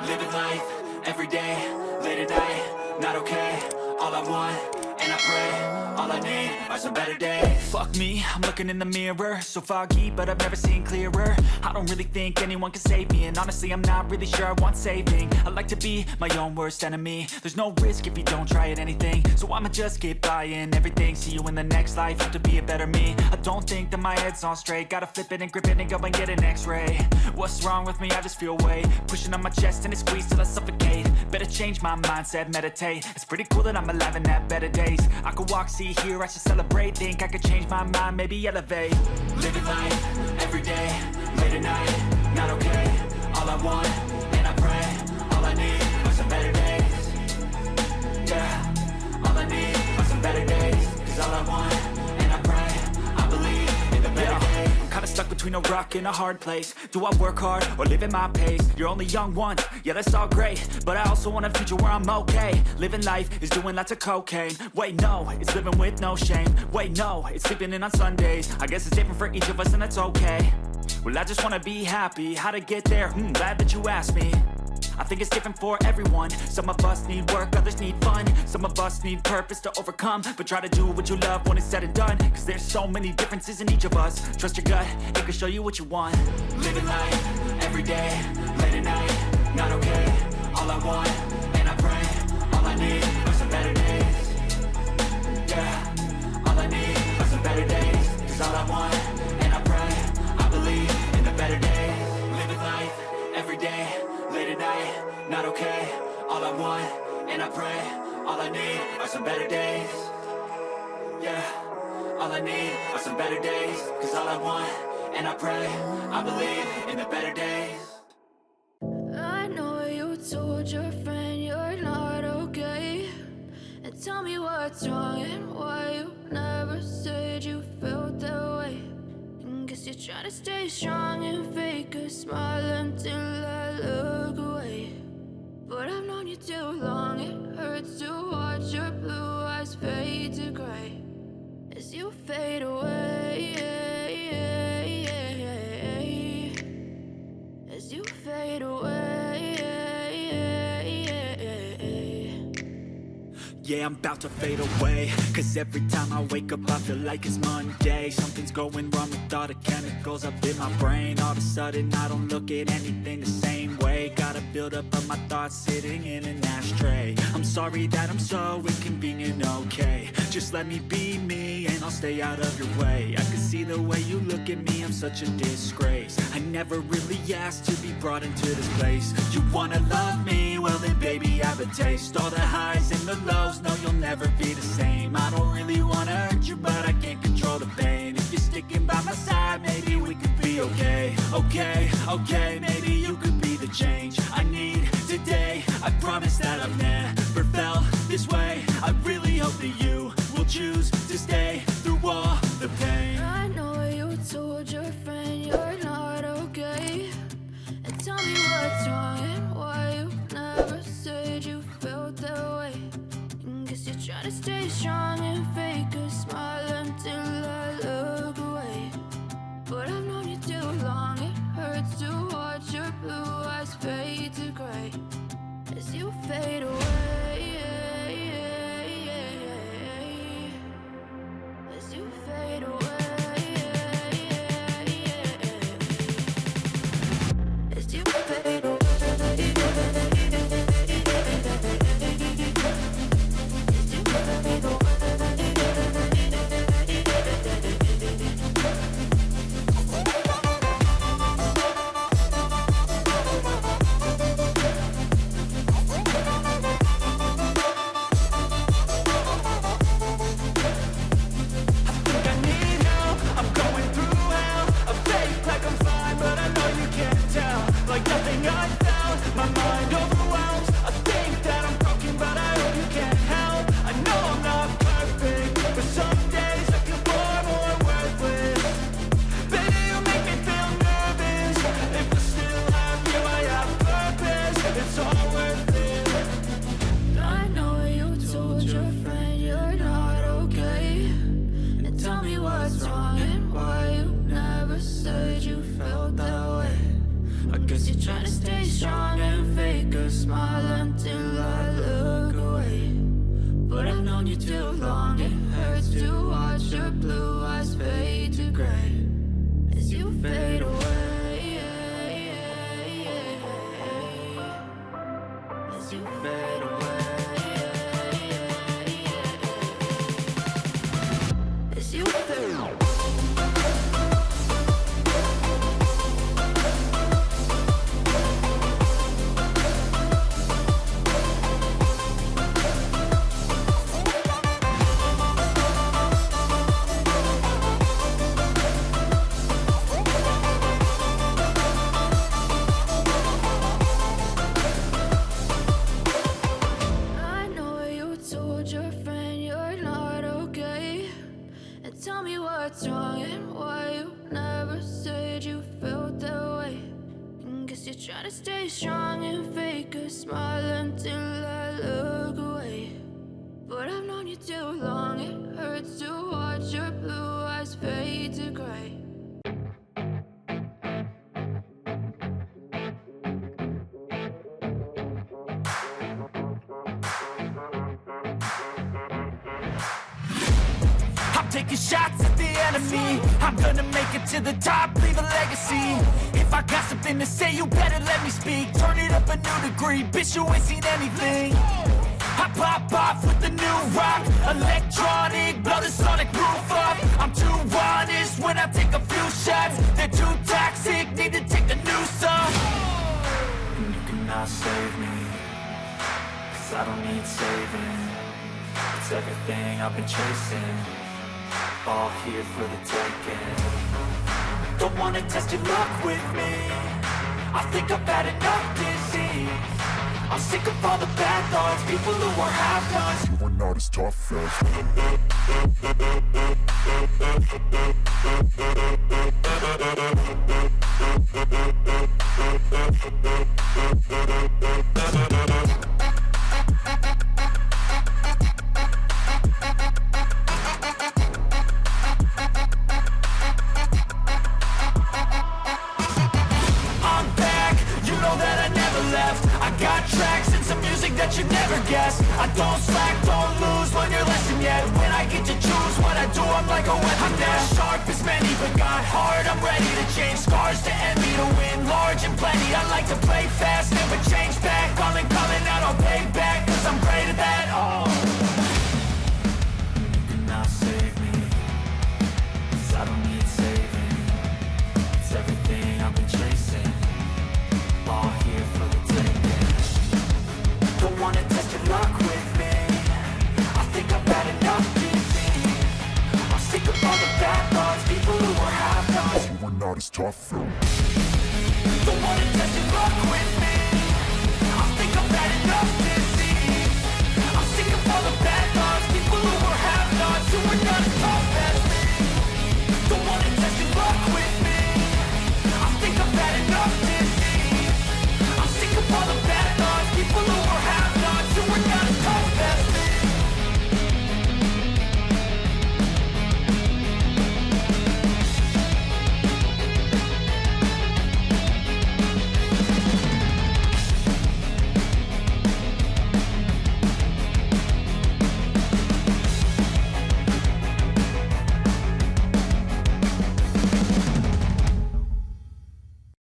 Living life, every day, late at night, not okay. All I want, and I pray, all I need are some better days. Fuck me, I'm looking in the mirror, so foggy, but I've never seen clearer. I don't really think anyone can save me, and honestly I'm not really sure I want saving. I like to be my own worst enemy. There's no risk if you don't try at anything, so I'ma just keep buying everything. See you in the next life, have to be a better me. I don't think that my head's on straight, gotta flip it and grip it and go and get an x-ray. What's wrong with me? I just feel weight pushing on my chest and it squeezes till I suffocate. Better change my mindset, meditate. It's pretty cool that I'm alive and have better days. I could walk, see, hear, I should celebrate. Think I could change my mind, maybe elevate. Living life, every day, late at night, not okay. All I want, and I pray, all I need are some better days. Yeah, all I need are some better days. Cause all I want, and I pray, I believe in the better days. I'm kinda stuck between a rock and a hard place. Do I work hard or live at my pace? You're only young once, yeah that's all great, but I also want a future where I'm okay. Living life is doing lots of cocaine. Wait no, it's living with no shame. Wait no, it's sleeping in on Sundays. I guess it's different for each of us and that's okay. Well I just wanna be happy, how to get there? Glad that you asked me. I think it's different for everyone. Some of us need work, others need fun. Some of us need purpose to overcome. But try to do what you love when it's said and done. Cause there's so many differences in each of us. Trust your gut, it can show you what you want. Living life, every day, late at night, not okay. All I want, and I pray, all I need are some better days. Yeah, all I need are some better days. Cause all I want, and I pray, I believe in the better days. Living life, every day, late at night, not okay. All I want, and I pray, all I need are some better days. Yeah, all I need are some better days. Cause all I want, and I pray, I believe in the better days. I know you told your friend you're not okay, and tell me what's wrong and why you never said you felt that way. And guess you're trying to stay strong and fake a smile until I look away. But I've known you too long, it hurts to watch your blue eyes fade to gray as you fade away. As you fade away. Yeah, I'm about to fade away. Cause every time I wake up I feel like it's Monday. Something's going wrong with all the chemicals up in my brain. All of a sudden I don't look at anything the same way. Gotta build up of my thoughts sitting in an ashtray. I'm sorry that I'm so inconvenient, okay. Just let me be me and I'll stay out of your way. I can see the way you look at me, I'm such a disgrace. I never really asked to be brought into this place. You wanna love me? Well then baby I have a taste. All the highs and the lows, no you'll never be the same. I don't really wanna hurt you but I can't control the pain. If you're sticking by my side maybe we could be okay. Okay, maybe you could be the change I need today. I promise that I've never felt this way. I really hope that you will choose to stay through all the pain. I know you told your friend you're not okay, and tell me what's wrong and why you never said you felt that way. And guess you're trying to stay strong and fake a smile until I look away. But I've known you too long, it hurts to watch your blue eyes fade to gray as you fade away. As you fade away. As you fade away. You're trying to stay strong and fake a smile until I look away. But I've known you too long, it hurts to watch your blue eyes fade to gray as you fade away. As you fade away. As you fade away. I know you told your friend you're not okay, and tell me what's wrong and why you never said you felt that way. Guess you're trying to stay strong and fake a smile until I look away. But I've known you too long, it hurts to watch your blue eyes fade to gray. I'm taking shots at the enemy. I'm gonna make it to the top, leave a legacy. If I got something to say, you better let me speak. Turn it up a new degree, bitch, you ain't seen anything. I pop off with the new rock, electronic, blow the sonic roof up. I'm too honest when I take a few shots. They're too toxic, need to take the noose off. And you cannot save me, 'cause I don't need saving. It's everything I've been chasing, all here for the taking. Don't wanna test your luck with me, I think I've had enough disease. I'm sick of all the bad thoughts, people who are half-nots. You are not as tough as I'm back, you know that I never left. I got tracks and some music that you never guessed. I don't slack, don't lose, learn your lesson yet. When I get to choose what I do, I'm like a weapon. I'm not sharp as many, but got hard, I'm ready to change. Scars to envy, to win large and plenty. I like to play fast, never change back. Calling out, I'll pay back, 'cause I'm great at that. Oh, you cannot save me, 'cause I don't need saving. It's everything I've been chasing, all here for the taking. Don't wanna test your luck with me, I think I've had enough disease. I'm sick of all the bad thoughts, people who are half-nots. you are not as tough as Don't wanna test your luck with